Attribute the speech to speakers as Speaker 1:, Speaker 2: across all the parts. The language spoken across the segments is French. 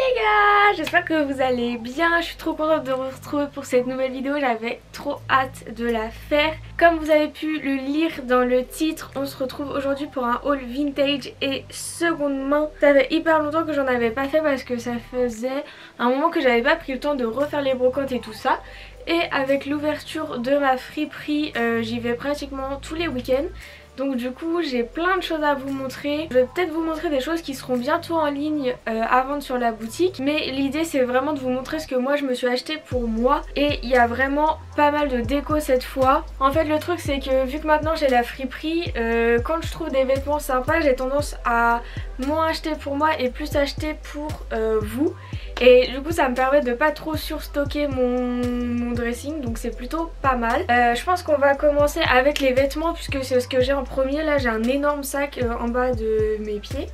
Speaker 1: les gars, j'espère que vous allez bien, je suis trop contente de vous retrouver pour cette nouvelle vidéo, j'avais trop hâte de la faire. Comme vous avez pu le lire dans le titre, on se retrouve aujourd'hui pour un haul vintage et seconde main. Ça fait hyper longtemps que j'en avais pas fait parce que ça faisait un moment que j'avais pas pris le temps de refaire les brocantes et tout ça. Et avec l'ouverture de ma friperie, j'y vais pratiquement tous les week-ends. Donc du coup j'ai plein de choses à vous montrer. Je vais peut-être vous montrer des choses qui seront bientôt en ligne à vendre sur la boutique. Mais l'idée c'est vraiment de vous montrer ce que moi je me suis acheté pour moi. Et il y a vraiment pas mal de déco cette fois. En fait le truc c'est que vu que maintenant j'ai la friperie, quand je trouve des vêtements sympas j'ai tendance à moins acheter pour moi et plus acheter pour vous. Et du coup ça me permet de pas trop surstocker mon dressing, donc c'est plutôt pas mal. Je pense qu'on va commencer avec les vêtements puisque c'est ce que j'ai en premier. Là j'ai un énorme sac en bas de mes pieds,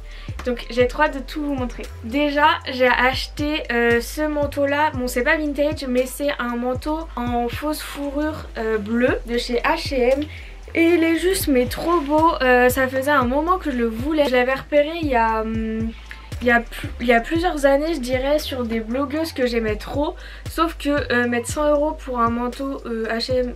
Speaker 1: donc j'ai trop hâte de tout vous montrer. Déjà j'ai acheté ce manteau là, bon c'est pas vintage mais c'est un manteau en fausse fourrure bleue de chez H&M. Et il est juste mais trop beau, ça faisait un moment que je le voulais. Je l'avais repéré il y a plusieurs années je dirais sur des blogueuses que j'aimais trop. Sauf que mettre 100 € pour un manteau H&M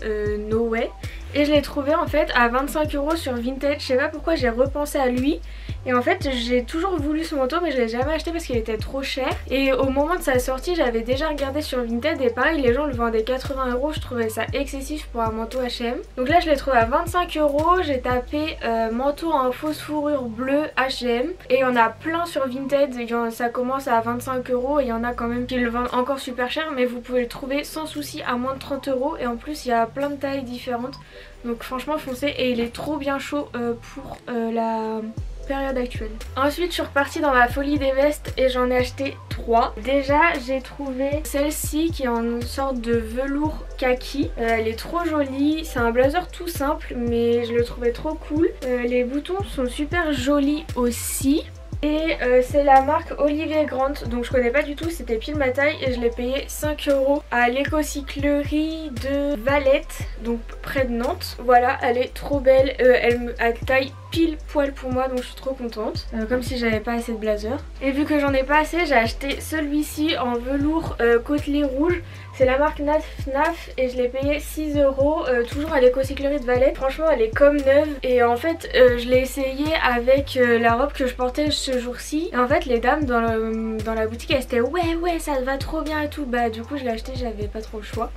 Speaker 1: no way. Et je l'ai trouvé en fait à 25 € sur Vinted. Je sais pas pourquoi j'ai repensé à lui. Et en fait j'ai toujours voulu ce manteau mais je l'ai jamais acheté parce qu'il était trop cher. Et au moment de sa sortie j'avais déjà regardé sur Vinted et pareil les gens le vendaient 80 €. Je trouvais ça excessif pour un manteau H&M. Donc là je l'ai trouvé à 25 €. J'ai tapé manteau en fausse fourrure bleue H&M. Et il y en a plein sur Vinted. Ça commence à 25 € et il y en a quand même qui le vendent encore super cher. Mais vous pouvez le trouver sans souci à moins de 30 €. Et en plus il y a plein de tailles différentes. Donc franchement foncez, et il est trop bien chaud pour la période actuelle. Ensuite je suis repartie dans ma folie des vestes et j'en ai acheté 3. Déjà j'ai trouvé celle-ci qui est en une sorte de velours kaki. Elle est trop jolie, c'est un blazer tout simple mais je le trouvais trop cool. Les boutons sont super jolis aussi. Et c'est la marque Olivier Grant, donc je connais pas du tout, c'était pile ma taille et je l'ai payé 5 € à l'écocyclerie de Valette, donc près de Nantes. Voilà, elle est trop belle, elle taille pile poil pour moi donc je suis trop contente, comme si j'avais pas assez de blazer. Et vu que j'en ai pas assez, j'ai acheté celui-ci en velours côtelé rouge. C'est la marque Naf Naf et je l'ai payé 6 €, toujours à l'écocyclerie de Valette. Franchement elle est comme neuve et en fait je l'ai essayé avec la robe que je portais ce jour-ci. Et en fait les dames dans la boutique elles étaient ouais ça te va trop bien et tout. Bah du coup je l'ai acheté, j'avais pas trop le choix.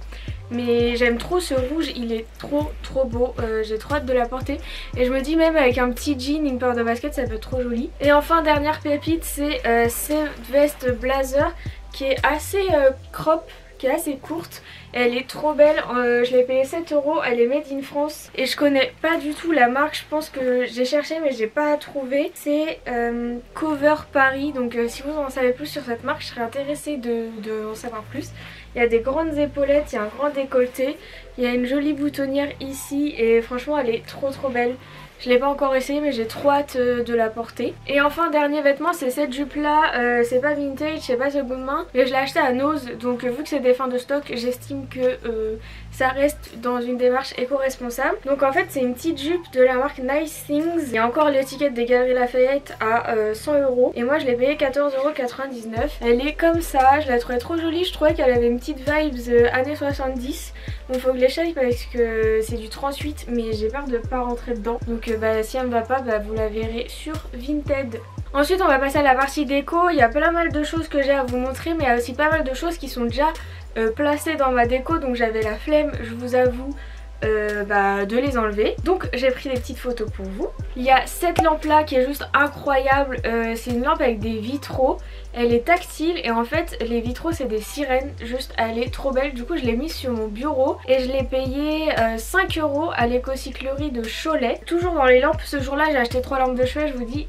Speaker 1: Mais j'aime trop ce rouge, il est trop beau, j'ai trop hâte de la porter. Et je me dis même avec un petit jean, une paire de baskets ça peut être trop joli. Et enfin dernière pépite c'est cette veste blazer qui est assez crop, qui est assez courte. Elle est trop belle, je l'ai payée 7 €, elle est made in France. Et je connais pas du tout la marque, je pense que j'ai cherché mais j'ai pas trouvé. C'est Cover Paris, donc si vous en savez plus sur cette marque je serais intéressée de en savoir plus. Il y a des grandes épaulettes, il y a un grand décolleté, il y a une jolie boutonnière ici et franchement elle est trop belle. Je l'ai pas encore essayé mais j'ai trop hâte de la porter. Et enfin dernier vêtement c'est cette jupe là, c'est pas vintage, c'est pas seconde main mais je l'ai acheté à Nose. Donc vu que c'est des fins de stock j'estime que ça reste dans une démarche éco-responsable. Donc en fait c'est une petite jupe de la marque Nice Things. Il y a encore l'étiquette des Galeries Lafayette à 100 € et moi je l'ai payé 14,99 €. Elle est comme ça, je la trouvais trop jolie, je trouvais qu'elle avait une petite vibes années 70. Bon faut que je l'échaille parce que c'est du 38 mais j'ai peur de pas rentrer dedans. Donc si elle me va pas vous la verrez sur Vinted. Ensuite on va passer à la partie déco. Il y a pas mal de choses que j'ai à vous montrer mais il y a aussi pas mal de choses qui sont déjà placées dans ma déco. Donc j'avais la flemme, je vous avoue, de les enlever. Donc j'ai pris des petites photos pour vous. Il y a cette lampe là qui est juste incroyable, c'est une lampe avec des vitraux. Elle est tactile et en fait les vitraux c'est des sirènes, juste elle est trop belle. Du coup je l'ai mise sur mon bureau et je l'ai payé 5 € à l'écocyclerie de Cholet. Toujours dans les lampes, ce jour là j'ai acheté 3 lampes de chevet je vous dis.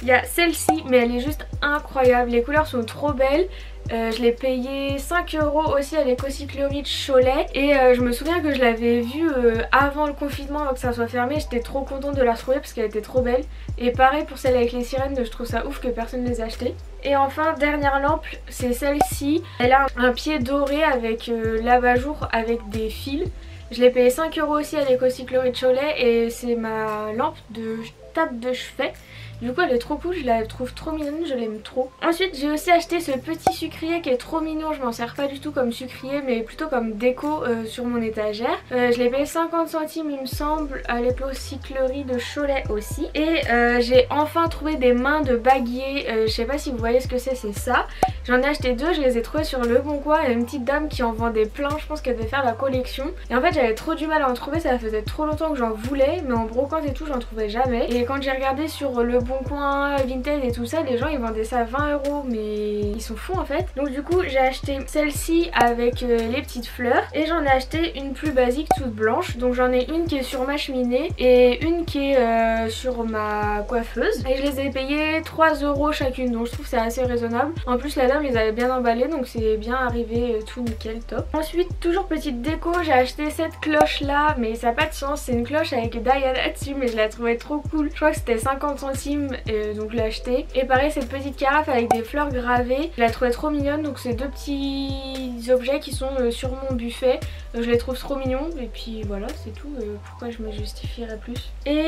Speaker 1: Il y a celle-ci mais elle est juste incroyable, les couleurs sont trop belles. Je l'ai payé 5 € aussi à l'écocyclerie de Cholet. Et je me souviens que je l'avais vue avant le confinement, avant que ça soit fermé. J'étais trop contente de la retrouver parce qu'elle était trop belle. Et pareil pour celle avec les sirènes, je trouve ça ouf que personne ne les ait achetées. Et enfin dernière lampe c'est celle-ci. Elle a un pied doré avec l'abat-jour avec des fils. Je l'ai payé 5 € aussi à l'écocyclerie de Cholet. Et c'est ma lampe de table de chevet Du coup elle est trop cool, je la trouve trop mignonne, je l'aime trop. Ensuite j'ai aussi acheté ce petit sucrier qui est trop mignon. Je m'en sers pas du tout comme sucrier mais plutôt comme déco sur mon étagère. Je l'ai payé 50 centimes il me semble à l'éco-cyclerie de Cholet aussi. Et j'ai enfin trouvé des mains de baguier. Je sais pas si vous voyez ce que c'est ça. J'en ai acheté deux, je les ai trouvés sur Le Bon Coin. Il y a une petite dame qui en vendait plein, je pense qu'elle devait faire la collection. Et en fait j'avais trop du mal à en trouver, ça faisait trop longtemps que j'en voulais, mais en brocante et tout j'en trouvais jamais. Et quand j'ai regardé sur Le Bon Coin, Vinted et tout ça, les gens ils vendaient ça à 20 €, mais ils sont fous en fait. Donc du coup j'ai acheté celle-ci avec les petites fleurs et j'en ai acheté une plus basique toute blanche. Donc j'en ai une qui est sur ma cheminée et une qui est sur ma coiffeuse. Et je les ai payées 3 € chacune, donc je trouve que c'est assez raisonnable. En plus la dame les avait bien emballées, donc c'est bien arrivé, tout nickel, top. Ensuite toujours petite déco, j'ai acheté cette cloche là, mais ça n'a pas de sens, c'est une cloche avec Diana dessus, mais je la trouvais trop cool. Je crois que c'était 50 centimes, donc je l'ai acheté. Et pareil cette petite carafe avec des fleurs gravées, je la trouvais trop mignonne. Donc c'est deux petits objets qui sont sur mon buffet, je les trouve trop mignons. Et puis voilà, c'est tout, pourquoi je me justifierais plus. Et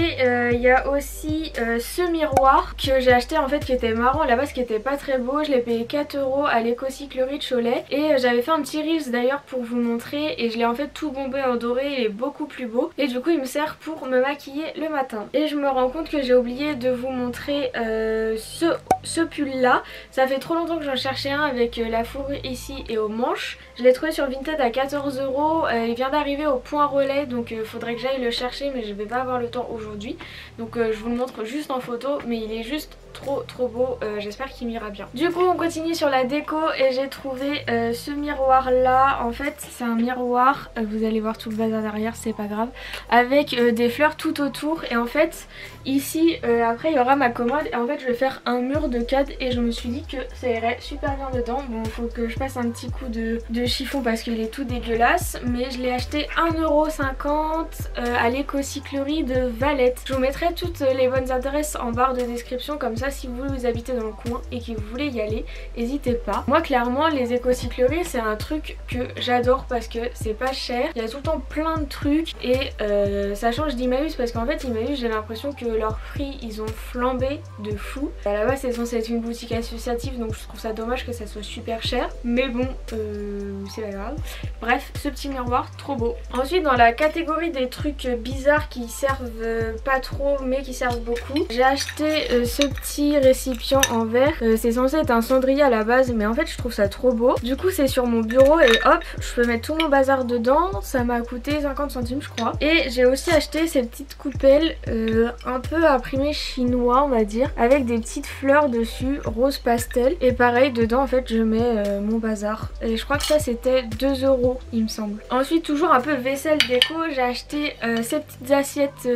Speaker 1: il y a aussi ce miroir que j'ai acheté en fait, qui était marrant à la base, qui était pas très beau. Je l'ai payé 4 € à l'éco-cyclerie de Cholet. Et j'avais fait un petit reels d'ailleurs pour vous montrer, et je l'ai en fait tout bombé en doré, il est beaucoup plus beau. Et du coup il me sert pour me maquiller le matin. Et je me rends compte que j'ai oublié de vous montrer ce pull là. Ça fait trop longtemps que j'en cherchais un avec la fourrure ici et aux manches. Je l'ai trouvé sur Vinted à 14 €. Il vient d'arriver au point relais, donc faudrait que j'aille le chercher, mais je vais pas avoir le temps aujourd'hui. Donc je vous le montre juste en photo, mais il est juste trop beau, j'espère qu'il m'ira bien. Du coup on continue sur la déco et j'ai trouvé ce miroir là. En fait c'est un miroir, vous allez voir tout le bazar derrière, c'est pas grave, avec des fleurs tout autour. Et en fait ici après il y aura ma commode, et en fait je vais faire un mur de cadre, et je me suis dit que ça irait super bien dedans. Bon faut que je passe un petit coup de chiffon parce qu'il est tout dégueulasse, mais je l'ai acheté 1,50 € à l'éco-cyclerie de Valette. Je vous mettrai toutes les bonnes adresses en barre de description, comme ça si vous habitez dans le coin et que vous voulez y aller, n'hésitez pas. Moi clairement les éco-cycleries c'est un truc que j'adore parce que c'est pas cher, il y a tout le temps plein de trucs, et ça change d'Emmaüs parce qu'en fait Emmaüs j'ai l'impression que leurs prix ils ont flambé de fou. À la base c'est censé être une boutique associative, donc je trouve ça dommage que ça soit super cher, mais bon c'est pas grave. Bref, ce petit miroir trop beau. Ensuite dans la catégorie des trucs bizarres qui servent pas trop mais qui servent beaucoup, j'ai acheté ce petit récipient en verre. C'est censé être un cendrier à la base, mais en fait je trouve ça trop beau. Du coup c'est sur mon bureau et hop je peux mettre tout mon bazar dedans. Ça m'a coûté 50 centimes je crois. Et j'ai aussi acheté ces petites coupelles un peu imprimées chinois on va dire, avec des petites fleurs dessus rose pastel. Et pareil dedans en fait je mets mon bazar, et je crois que ça c'était 2 € il me semble. Ensuite toujours un peu vaisselle déco, j'ai acheté ces petites assiettes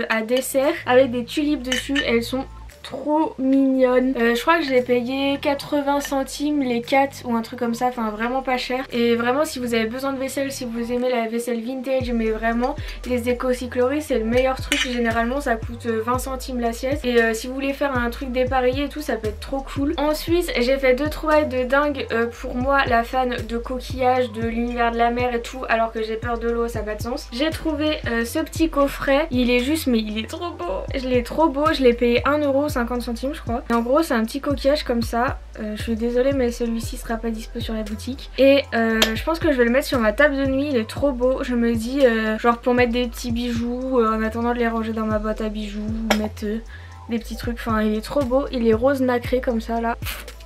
Speaker 1: à dessert avec des tulipes dessus. Elles sont trop mignonne. Je crois que je l'ai payé 80 centimes les 4 ou un truc comme ça, enfin vraiment pas cher. Et vraiment si vous avez besoin de vaisselle, si vous aimez la vaisselle vintage, mais vraiment les éco-cycleries c'est le meilleur truc. Généralement ça coûte 20 centimes l'assiette, et si vous voulez faire un truc dépareillé et tout ça peut être trop cool. Ensuite j'ai fait deux trouvailles de dingue pour moi la fan de coquillages, de l'univers de la mer et tout, alors que j'ai peur de l'eau, ça n'a pas de sens. J'ai trouvé ce petit coffret, il est juste mais il est trop beau. Je l'ai trop beau, je l'ai payé 1,50 € je crois. Et en gros c'est un petit coquillage comme ça. Je suis désolée mais celui-ci sera pas dispo sur la boutique. Et je pense que je vais le mettre sur ma table de nuit, il est trop beau. Je me dis genre pour mettre des petits bijoux en attendant de les ranger dans ma boîte à bijoux, mettre des petits trucs, enfin il est trop beau. Il est rose nacré comme ça là.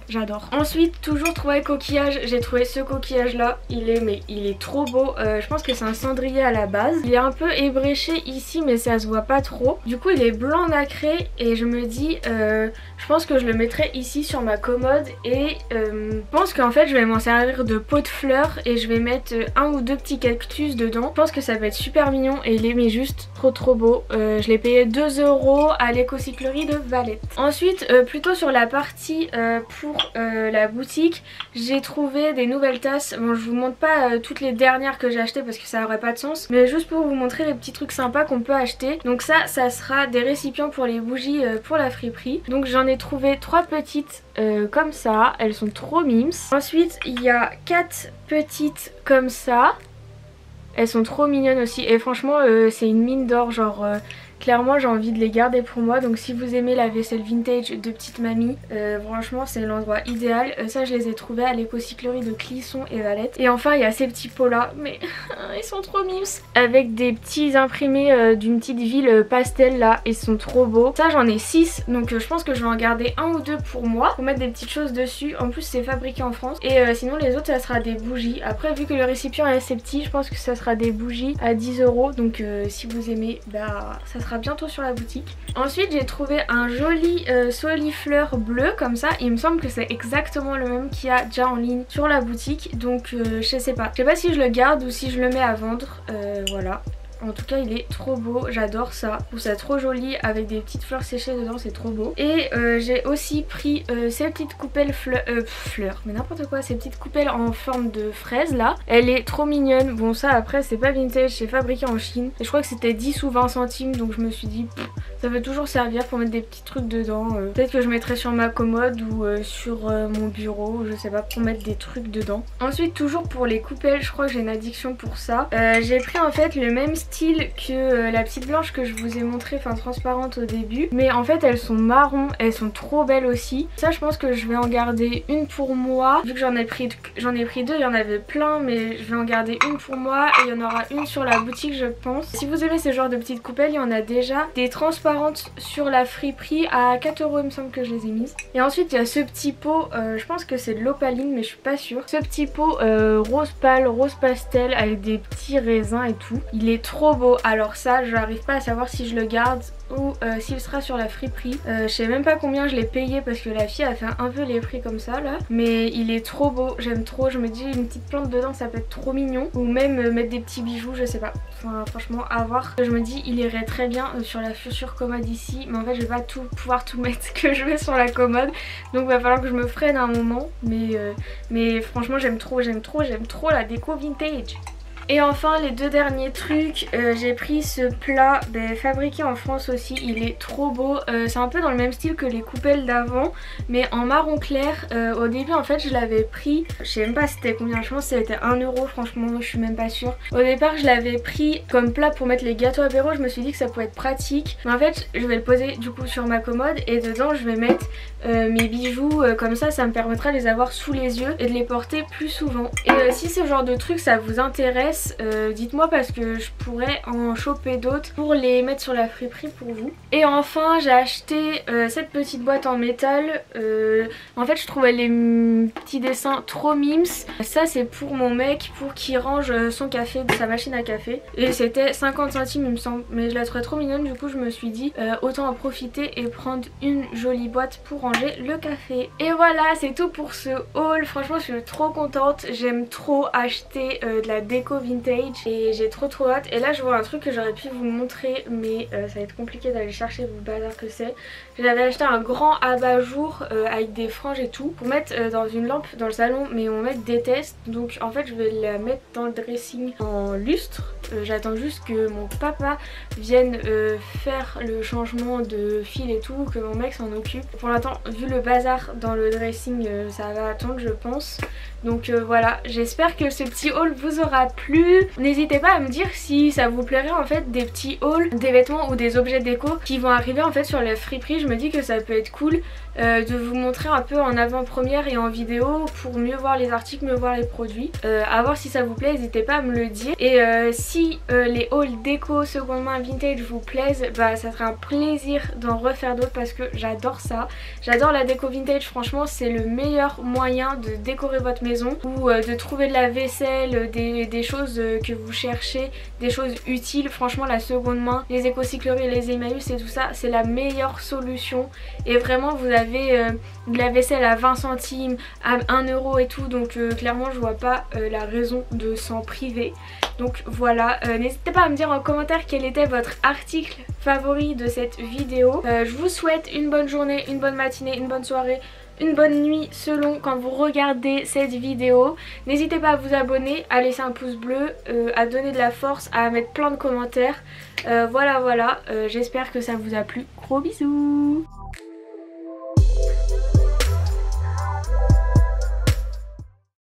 Speaker 1: J'adore. Ensuite toujours trouvé coquillage, j'ai trouvé ce coquillage là, il est trop beau. Je pense que c'est un cendrier à la base. Il est un peu ébréché ici mais ça se voit pas trop. Du coup il est blanc nacré, et je me dis je pense que je le mettrai ici sur ma commode. Et je pense qu'en fait je vais m'en servir de pot de fleurs et je vais mettre un ou deux petits cactus dedans. Je pense que ça va être super mignon, et il est mais juste trop beau. Je l'ai payé 2 € à l'éco-cyclerie de Valette. Ensuite plutôt sur la partie pour la boutique, j'ai trouvé des nouvelles tasses. Bon je vous montre pas toutes les dernières que j'ai achetées parce que ça aurait pas de sens, mais juste pour vous montrer les petits trucs sympas qu'on peut acheter. Donc ça sera des récipients pour les bougies pour la friperie. Donc j'en ai trouvé 3 petites comme ça, elles sont trop mimes. Ensuite il y a 4 petites comme ça, elles sont trop mignonnes aussi, et franchement c'est une mine d'or, genre Clairement j'ai envie de les garder pour moi, donc si vous aimez la vaisselle vintage de petite mamie, franchement c'est l'endroit idéal. Ça je les ai trouvés à l'éco-cyclerie de Clisson et Valette. Et enfin il y a ces petits pots là, mais ils sont trop mimes, avec des petits imprimés d'une petite ville pastel là, ils sont trop beaux. Ça j'en ai 6, donc je pense que je vais en garder un ou deux pour moi, pour mettre des petites choses dessus. En plus c'est fabriqué en France. Et sinon les autres ça sera des bougies. Après vu que le récipient est assez petit, je pense que ça sera des bougies à 10 €. Donc si vous aimez, bah ça sera bientôt sur la boutique. Ensuite j'ai trouvé un joli solifleur bleu comme ça. Il me semble que c'est exactement le même qu'il y a déjà en ligne sur la boutique. Donc je sais pas. Je sais pas si je le garde ou si je le mets à vendre. Voilà. En tout cas il est trop beau, j'adore ça. Je trouve ça trop joli avec des petites fleurs séchées dedans, c'est trop beau. Et j'ai aussi pris ces petites coupelles fleurs, mais n'importe quoi, ces petites coupelles en forme de fraise là. Elle est trop mignonne. Bon ça après c'est pas vintage, c'est fabriqué en Chine. Et je crois que c'était 10 ou 20 centimes, donc je me suis dit ça peut toujours servir pour mettre des petits trucs dedans. Peut-être que je mettrai sur ma commode ou sur mon bureau, je sais pas, pour mettre des trucs dedans. Ensuite toujours pour les coupelles, je crois que j'ai une addiction pour ça. J'ai pris en fait le même style que la petite blanche que je vous ai montré, enfin transparente au début, mais en fait elles sont marron, elles sont trop belles aussi. Ça je pense que je vais en garder une pour moi, vu que j'en ai pris deux, il y en avait plein, mais je vais en garder une pour moi et il y en aura une sur la boutique je pense. Si vous aimez ce genre de petites coupelles, il y en a déjà des transparentes sur la friperie à 4 € il me semble que je les ai mises. Et ensuite il y a ce petit pot, je pense que c'est de l'opaline mais je suis pas sûre. Ce petit pot rose pâle, rose pastel avec des petits raisins et tout, il est trop beau. Alors ça je n'arrive pas à savoir si je le garde ou s'il sera sur la friperie. Je sais même pas combien je l'ai payé parce que la fille a fait un peu les prix comme ça là, mais il est trop beau, j'aime trop. Je me dis une petite plante dedans ça peut être trop mignon, ou même mettre des petits bijoux, je sais pas, enfin franchement à voir. Je me dis il irait très bien sur la future commode ici, mais en fait je vais pas pouvoir tout mettre que je vais sur la commode, donc va falloir que je me freine un moment, mais franchement j'aime trop la déco vintage. Et enfin les deux derniers trucs, j'ai pris ce plat fabriqué en France aussi, il est trop beau. C'est un peu dans le même style que les coupelles d'avant mais en marron clair. Au début en fait je l'avais pris, je sais même pas c'était combien, je pense que c'était 1 €, franchement je suis même pas sûre. Au départ je l'avais pris comme plat pour mettre les gâteaux apéro, je me suis dit que ça pouvait être pratique, mais en fait je vais le poser du coup sur ma commode et dedans je vais mettre mes bijoux, comme ça me permettra de les avoir sous les yeux et de les porter plus souvent. Et si ce genre de truc ça vous intéresse, dites-moi parce que je pourrais en choper d'autres pour les mettre sur la friperie pour vous. Et enfin j'ai acheté cette petite boîte en métal. En fait je trouvais les petits dessins trop mimes. Ça c'est pour mon mec, pour qu'il range son café de sa machine à café, et c'était 50 centimes il me semble, mais je la trouvais trop mignonne, du coup je me suis dit autant en profiter et prendre une jolie boîte pour ranger le café. Et voilà c'est tout pour ce haul. Franchement je suis trop contente, j'aime trop acheter de la déco vintage et j'ai trop hâte. Et là je vois un truc que j'aurais pu vous montrer, mais ça va être compliqué d'aller chercher le bazar que c'est. J'avais acheté un grand abat-jour avec des franges et tout pour mettre dans une lampe dans le salon, mais mon mec déteste, donc en fait je vais la mettre dans le dressing en lustre. J'attends juste que mon papa vienne faire le changement de fil et tout, que mon mec s'en occupe. Pour l'instant vu le bazar dans le dressing ça va attendre je pense. Donc voilà, j'espère que ce petit haul vous aura plu. N'hésitez pas à me dire si ça vous plairait en fait des petits hauls, des vêtements ou des objets déco qui vont arriver en fait sur la friperie. Je me dis que ça peut être cool de vous montrer un peu en avant-première et en vidéo pour mieux voir les articles, mieux voir les produits. À voir si ça vous plaît, n'hésitez pas à me le dire. Et si les hauls déco seconde main vintage vous plaisent, bah ça serait un plaisir d'en refaire d'autres parce que j'adore ça. J'adore la déco vintage, franchement c'est le meilleur moyen de décorer votre maison ou de trouver de la vaisselle, des choses que vous cherchez, des choses utiles. Franchement la seconde main, les éco-cycleries, les Emmaüs et tout ça, c'est la meilleure solution. Et vraiment vous avez de la vaisselle à 20 centimes, à 1 € et tout, donc clairement je vois pas la raison de s'en priver. Donc voilà, n'hésitez pas à me dire en commentaire quel était votre article favori de cette vidéo. Je vous souhaite une bonne journée, une bonne matinée, une bonne soirée, une bonne nuit selon quand vous regardez cette vidéo. N'hésitez pas à vous abonner, à laisser un pouce bleu, à donner de la force, à mettre plein de commentaires. Voilà, j'espère que ça vous a plu. Gros bisous.